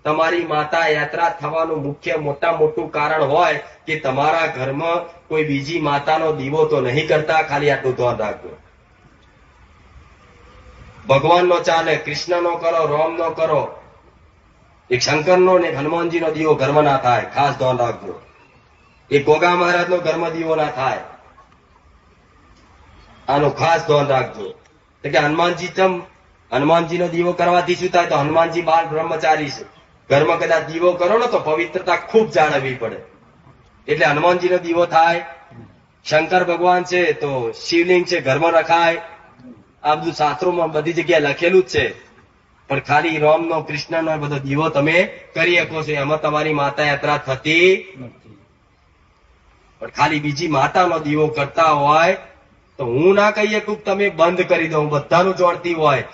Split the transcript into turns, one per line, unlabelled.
તમારી માતા યાત્રા થવાનું મુખ્ય મોટું કારણ હોય કે તમારા ઘરમાં કોઈ બીજી માતાનો દીવો તો નહીં કરતા. ખાલી આટલું ધ્યાન રાખજો. ભગવાનનો ચાલે, કૃષ્ણનો કરો, રામનો કરો, એક શંકરનો ને હનુમાનજીનો દીવો ઘરમાં ના થાય. ખાસ ધ્યાન રાખજો. એક ગોગા મહારાજનો ઘરમાં દીવો ના થાય. આનું ખાસ ધ્યાન રાખજો. કે હનુમાનજીનો દીવો કરવાથી શું થાય? તો હનુમાનજી બાળ બ્રહ્મચારી છે. ઘરમાં કદાચ દીવો કરો ને તો પવિત્રતા ખૂબ જાળવવી પડે. એટલે હનુમાનજીનો દીવો થાય. શંકર ભગવાન છે તો શિવલિંગ છે, ઘરમાં રખાય. આ બધું શાસ્ત્રોમાં બધી જગ્યાએ લખેલું જ છે. પણ ખાલી રામનો, કૃષ્ણનો બધો દીવો તમે કરી શકો છો. એમાં તમારી માતા યાત્રા થતી નથી. પણ ખાલી બીજી માતાનો દીવો કરતા હોય તો હું ના કહીએ કે તમે બંધ કરી દો. બધાનું જોડતી હોય.